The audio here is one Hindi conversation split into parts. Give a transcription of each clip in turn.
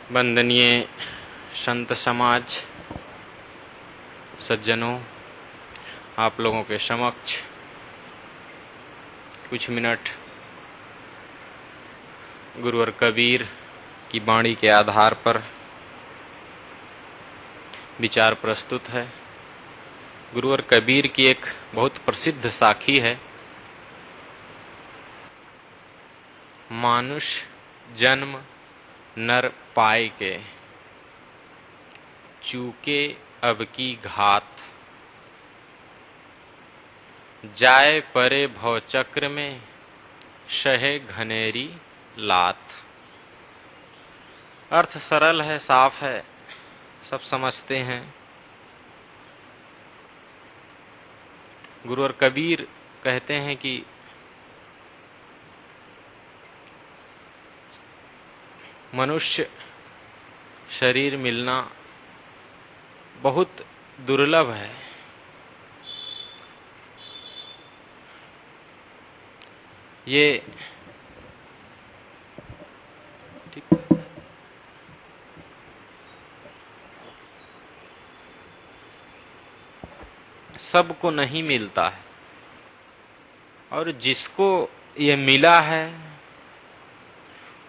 वंदनीय संत समाज, सज्जनों, आप लोगों के समक्ष कुछ मिनट गुरुवर कबीर की वाणी के आधार पर विचार प्रस्तुत है। गुरुवर कबीर की एक बहुत प्रसिद्ध साखी है, मानुष जन्म नर पाए के, चूके अब की घात, जाए परे भवचक्र में, शहे घनेरी लात। अर्थ सरल है, साफ है, सब समझते हैं। गुरुवर कबीर कहते हैं कि मनुष्य शरीर मिलना बहुत दुर्लभ है। ये ठीक है, सबको नहीं मिलता है, और जिसको ये मिला है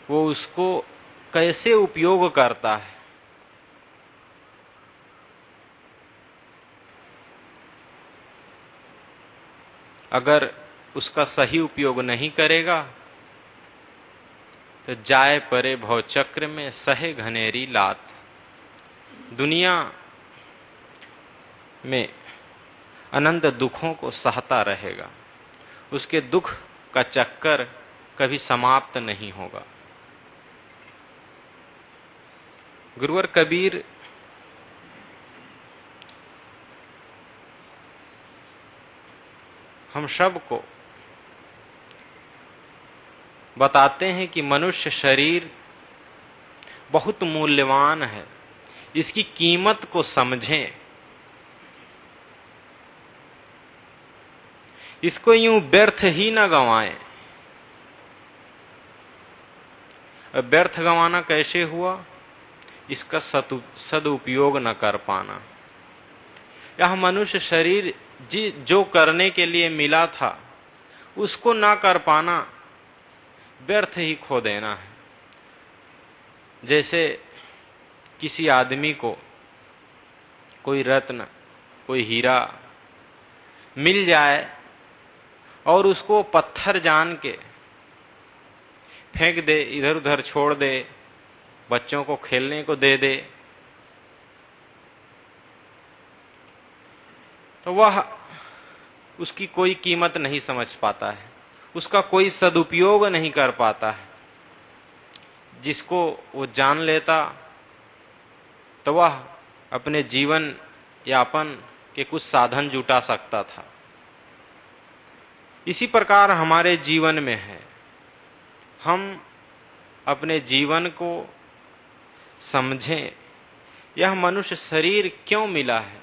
वो उसको कैसे उपयोग करता है। अगर उसका सही उपयोग नहीं करेगा तो जाए परे भवचक्र में, सहे घनेरी लात। दुनिया में अनंत दुखों को सहता रहेगा, उसके दुख का चक्कर कभी समाप्त नहीं होगा। गुरुवर कबीर हम सबको बताते हैं कि मनुष्य शरीर बहुत मूल्यवान है, इसकी कीमत को समझें, इसको यूं व्यर्थ ही न गंवाएं। व्यर्थ गंवाना कैसे हुआ? इसका सदुपयोग न कर पाना। यह मनुष्य शरीर जो करने के लिए मिला था उसको ना कर पाना, व्यर्थ ही खो देना है। जैसे किसी आदमी को कोई रत्न, कोई हीरा मिल जाए और उसको पत्थर जान के फेंक दे, इधर उधर छोड़ दे, बच्चों को खेलने को दे दे, तो वह उसकी कोई कीमत नहीं समझ पाता है, उसका कोई सदुपयोग नहीं कर पाता है। जिसको वो जान लेता तो वह अपने जीवन यापन के कुछ साधन जुटा सकता था। इसी प्रकार हमारे जीवन में है। हम अपने जीवन को समझें, यह मनुष्य शरीर क्यों मिला है,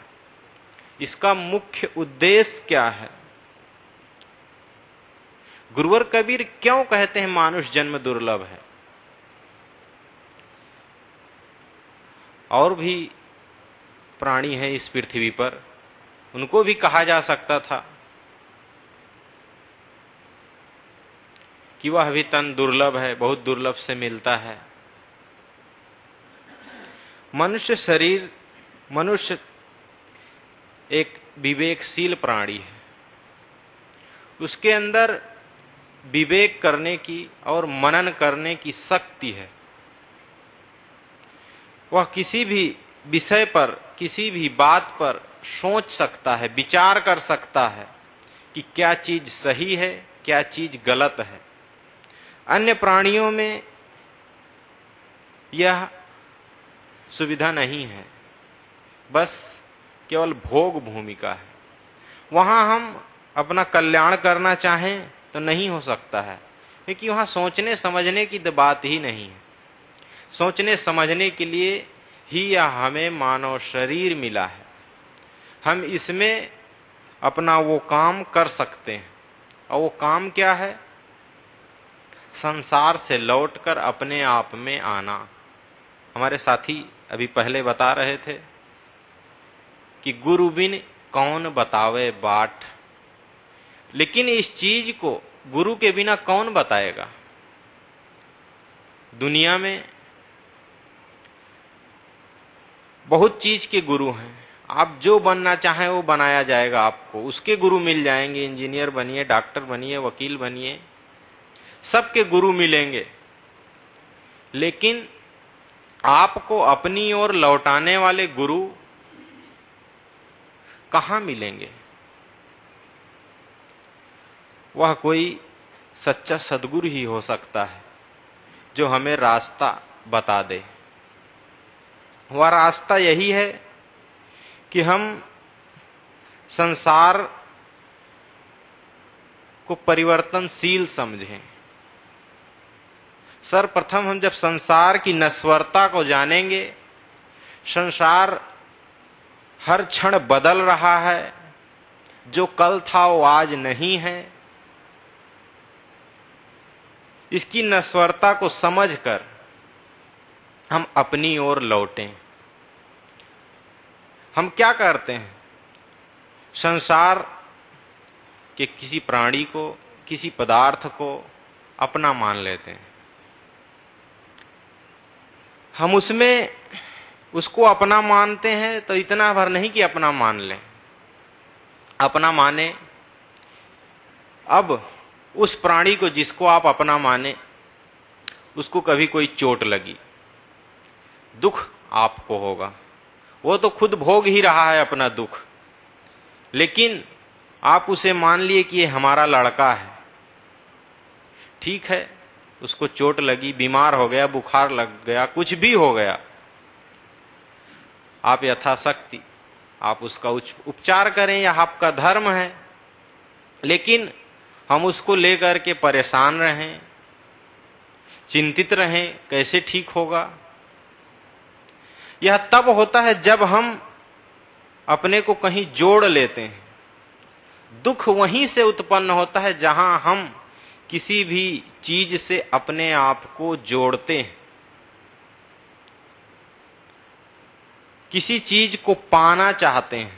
इसका मुख्य उद्देश्य क्या है। गुरुवर कबीर क्यों कहते हैं मानुष जन्म दुर्लभ है। और भी प्राणी हैं इस पृथ्वी पर, उनको भी कहा जा सकता था कि वह भी तन दुर्लभ है, बहुत दुर्लभ से मिलता है। मनुष्य एक विवेकशील प्राणी है, उसके अंदर विवेक करने की और मनन करने की शक्ति है। वह किसी भी विषय पर, किसी भी बात पर सोच सकता है, विचार कर सकता है कि क्या चीज सही है, क्या चीज गलत है। अन्य प्राणियों में यह सुविधा नहीं है, बस केवल भोग भूमिका है। वहां हम अपना कल्याण करना चाहें तो नहीं हो सकता है, क्योंकि वहां सोचने समझने की तो बात ही नहीं है। सोचने समझने के लिए ही यह हमें मानव शरीर मिला है। हम इसमें अपना वो काम कर सकते हैं, और वो काम क्या है? संसार से लौटकर अपने आप में आना। हमारे साथी अभी पहले बता रहे थे कि गुरु बिन कौन बतावे बाट, लेकिन इस चीज को गुरु के बिना कौन बताएगा। दुनिया में बहुत चीज के गुरु हैं, आप जो बनना चाहें वो बनाया जाएगा आपको, उसके गुरु मिल जाएंगे। इंजीनियर बनिए, डॉक्टर बनिए, वकील बनिए, सबके गुरु मिलेंगे, लेकिन आपको अपनी ओर लौटाने वाले गुरु कहां मिलेंगे। वह कोई सच्चा सद्गुरु ही हो सकता है जो हमें रास्ता बता दे। वह रास्ता यही है कि हम संसार को परिवर्तनशील समझें। सर्वप्रथम हम जब संसार की नश्वरता को जानेंगे, संसार हर क्षण बदल रहा है, जो कल था वो आज नहीं है, इसकी नश्वरता को समझकर हम अपनी ओर लौटें। हम क्या करते हैं, संसार के किसी प्राणी को, किसी पदार्थ को अपना मान लेते हैं। हम उसमें उसको अपना मानते हैं तो इतना भर नहीं कि अपना मान लें, अपना माने। अब उस प्राणी को जिसको आप अपना माने, उसको कभी कोई चोट लगी, दुख आपको होगा। वो तो खुद भोग ही रहा है अपना दुख, लेकिन आप उसे मान लिए कि ये हमारा लड़का है। ठीक है, उसको चोट लगी, बीमार हो गया, बुखार लग गया, कुछ भी हो गया, आप यथाशक्ति आप उसका उपचार करें, यह आपका धर्म है। लेकिन हम उसको लेकर के परेशान रहें, चिंतित रहें, कैसे ठीक होगा। यह तब होता है जब हम अपने को कहीं जोड़ लेते हैं। दुख वहीं से उत्पन्न होता है जहां हम किसी भी चीज से अपने आप को जोड़ते हैं, किसी चीज को पाना चाहते हैं,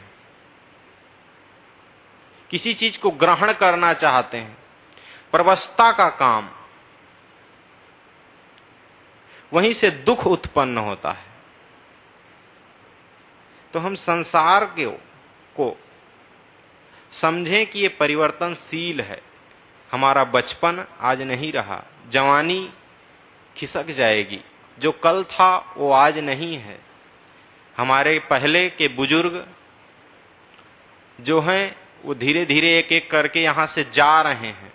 किसी चीज को ग्रहण करना चाहते हैं। प्रवस्ता का काम, वहीं से दुख उत्पन्न होता है। तो हम संसार को समझें कि ये परिवर्तनशील है। हमारा बचपन आज नहीं रहा, जवानी खिसक जाएगी, जो कल था वो आज नहीं है। हमारे पहले के बुजुर्ग जो हैं वो धीरे धीरे एक एक करके यहां से जा रहे हैं।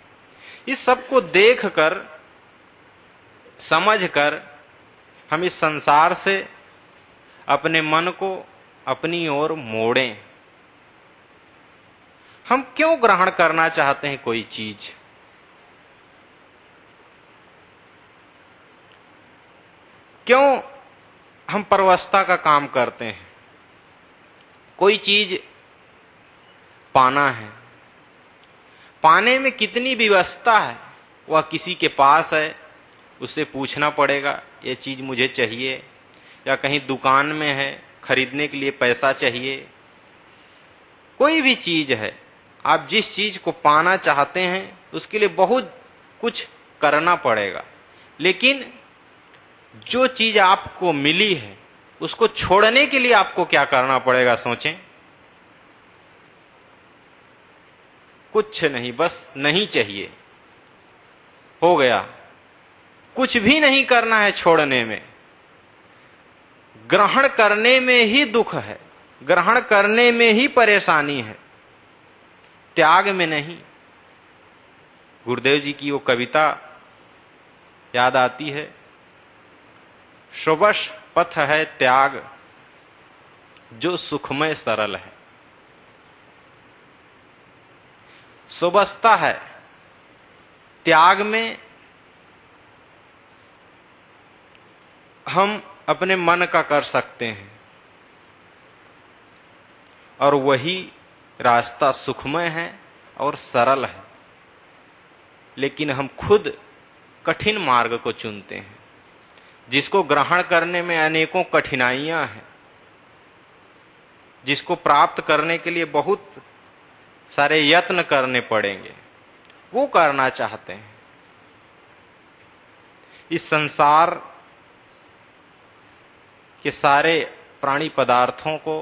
इस सब को देखकर, समझकर हम इस संसार से अपने मन को अपनी ओर मोड़ें। हम क्यों ग्रहण करना चाहते हैं कोई चीज? क्यों हम परवस्ता का काम करते हैं? कोई चीज पाना है, पाने में कितनी व्यवस्था है, वह किसी के पास है, उससे पूछना पड़ेगा ये चीज मुझे चाहिए, या कहीं दुकान में है, खरीदने के लिए पैसा चाहिए। कोई भी चीज है, आप जिस चीज को पाना चाहते हैं उसके लिए बहुत कुछ करना पड़ेगा, लेकिन जो चीज आपको मिली है उसको छोड़ने के लिए आपको क्या करना पड़ेगा, सोचें। कुछ नहीं, बस नहीं चाहिए, हो गया। कुछ भी नहीं करना है छोड़ने में। ग्रहण करने में ही दुख है, ग्रहण करने में ही परेशानी है, त्याग में नहीं। गुरुदेव जी की वो कविता याद आती है, शोभस पथ है त्याग, जो सुखमय सरल है। शोभस्ता है त्याग में हम अपने मन का कर सकते हैं, और वही रास्ता सुखमय है और सरल है। लेकिन हम खुद कठिन मार्ग को चुनते हैं। जिसको ग्रहण करने में अनेकों कठिनाइयां हैं, जिसको प्राप्त करने के लिए बहुत सारे यत्न करने पड़ेंगे, वो करना चाहते हैं। इस संसार के सारे प्राणी पदार्थों को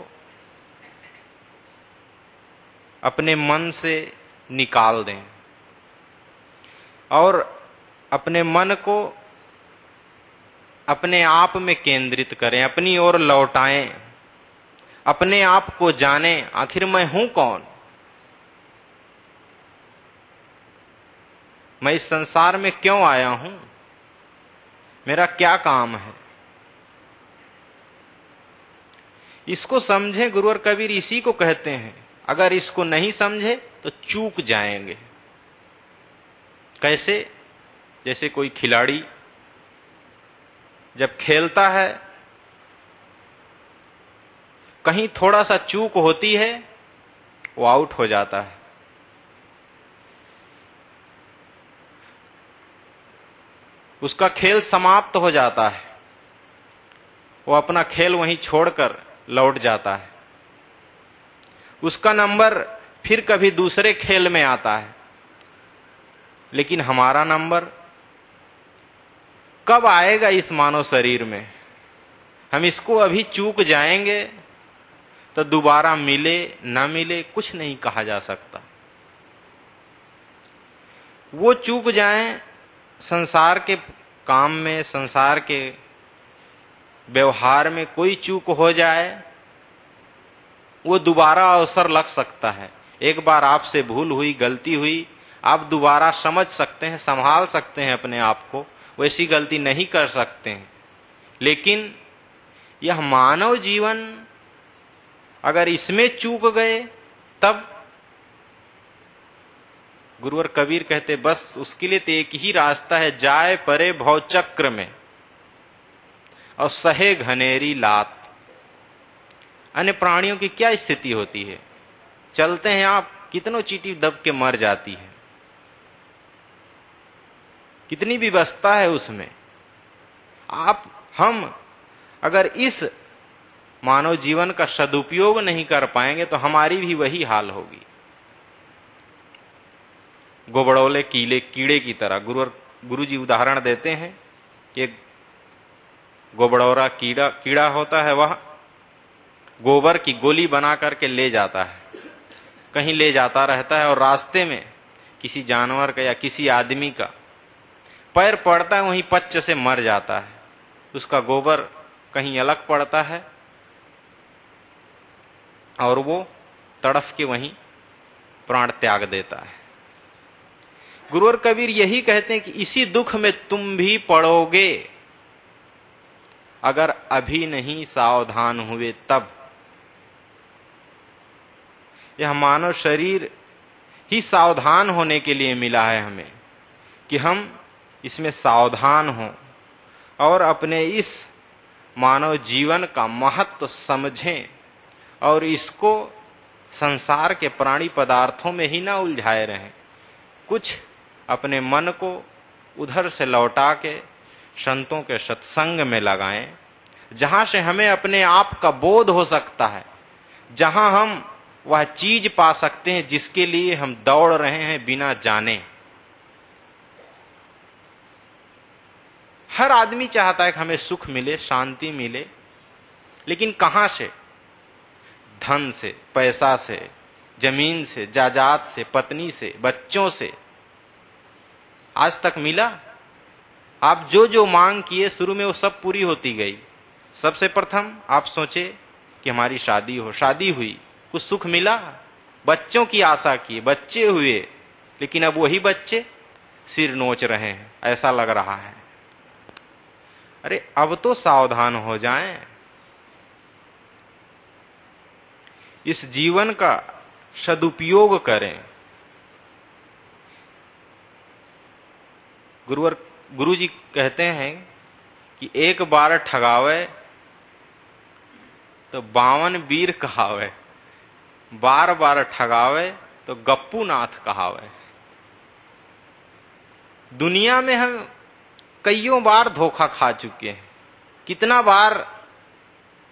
अपने मन से निकाल दें और अपने मन को अपने आप में केंद्रित करें, अपनी ओर लौटाएं, अपने आप को जानें, आखिर मैं हूं कौन, मैं इस संसार में क्यों आया हूं, मेरा क्या काम है। इसको समझें। गुरुवर कबीर इसी को कहते हैं। अगर इसको नहीं समझे तो चूक जाएंगे। कैसे? जैसे कोई खिलाड़ी जब खेलता है, कहीं थोड़ा सा चूक होती है, वो आउट हो जाता है। उसका खेल समाप्त हो जाता है, वो अपना खेल वहीं छोड़कर लौट जाता है। उसका नंबर फिर कभी दूसरे खेल में आता है, लेकिन हमारा नंबर कब आएगा इस मानव शरीर में? हम इसको अभी चूक जाएंगे तो दोबारा मिले ना मिले कुछ नहीं कहा जा सकता। वो चूक जाएं संसार के काम में, संसार के व्यवहार में कोई चूक हो जाए, वो दोबारा अवसर लग सकता है। एक बार आपसे भूल हुई, गलती हुई, आप दोबारा समझ सकते हैं, संभाल सकते हैं अपने आप को, वैसी गलती नहीं कर सकते हैं। लेकिन यह मानव जीवन अगर इसमें चूक गए तब गुरुवर कबीर कहते बस उसके लिए तो एक ही रास्ता है, जाए परे भवचक्र में और सहे घनेरी लात। अन्य प्राणियों की क्या स्थिति होती है? चलते हैं आप, कितनों चींटी दब के मर जाती है, कितनी व्यवस्था है उसमें। हम अगर इस मानव जीवन का सदुपयोग नहीं कर पाएंगे तो हमारी भी वही हाल होगी, गोबड़ौले कीड़े की तरह। गुरु जी उदाहरण देते हैं कि गोबड़ौरा कीड़ा होता है, वह गोबर की गोली बना करके ले जाता है, कहीं ले जाता रहता है और रास्ते में किसी जानवर का या किसी आदमी का पैर पड़ता है, वहीं पच्च से मर जाता है। उसका गोबर कहीं अलग पड़ता है और वो तड़फ के वहीं प्राण त्याग देता है। गुरुवर कबीर यही कहते हैं कि इसी दुख में तुम भी पड़ोगे अगर अभी नहीं सावधान हुए तब। यह मानव शरीर ही सावधान होने के लिए मिला है हमें, कि हम इसमें सावधान हों और अपने इस मानव जीवन का महत्व समझें और इसको संसार के प्राणी पदार्थों में ही ना उलझाए रहें। कुछ अपने मन को उधर से लौटा के संतों के सत्संग में लगाएं, जहां से हमें अपने आप का बोध हो सकता है, जहां हम वह चीज पा सकते हैं जिसके लिए हम दौड़ रहे हैं बिना जाने। हर आदमी चाहता है कि हमें सुख मिले, शांति मिले, लेकिन कहां से? धन से, पैसा से, जमीन से, जायदाद से, पत्नी से, बच्चों से। आज तक मिला? आप जो जो मांग किए शुरू में वो सब पूरी होती गई। सबसे प्रथम आप सोचे कि हमारी शादी हो, शादी हुई, कुछ सुख मिला? बच्चों की आशा की, बच्चे हुए, लेकिन अब वही बच्चे सिर नोच रहे हैं, ऐसा लग रहा है। अरे अब तो सावधान हो जाएं, इस जीवन का सदुपयोग करें। गुरु जी कहते हैं कि एक बार ठगावे तो 52 वीर कहावे, बार बार ठगावे तो गप्पू नाथ कहावे। दुनिया में हम कईयों बार धोखा खा चुके हैं, कितना बार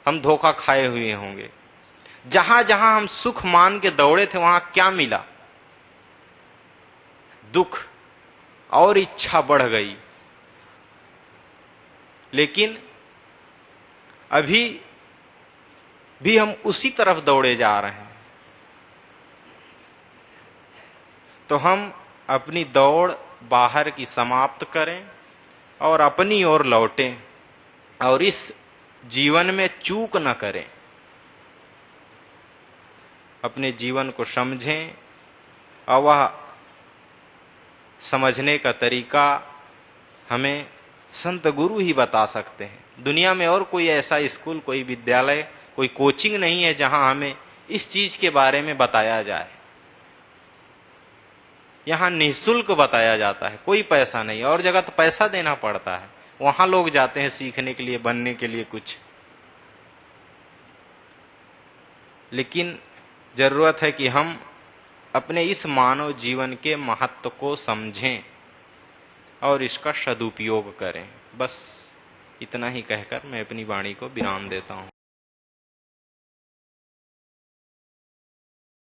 हम धोखा खाए हुए होंगे। जहां जहां हम सुख मान के दौड़े थे वहां क्या मिला? दुख और इच्छा बढ़ गई। लेकिन अभी भी हम उसी तरफ दौड़े जा रहे हैं। तो हम अपनी दौड़ बाहर की समाप्त करें और अपनी ओर लौटें और इस जीवन में चूक न करें। अपने जीवन को समझें और वह समझने का तरीका हमें संत गुरु ही बता सकते हैं। दुनिया में और कोई ऐसा स्कूल, कोई विद्यालय, कोई कोचिंग नहीं है जहां हमें इस चीज के बारे में बताया जाए। यहां निःशुल्क बताया जाता है, कोई पैसा नहीं। और जगह तो पैसा देना पड़ता है, वहां लोग जाते हैं सीखने के लिए, बनने के लिए कुछ। लेकिन जरूरत है कि हम अपने इस मानव जीवन के महत्व को समझें और इसका सदुपयोग करें। बस इतना ही कहकर मैं अपनी वाणी को विराम देता हूं।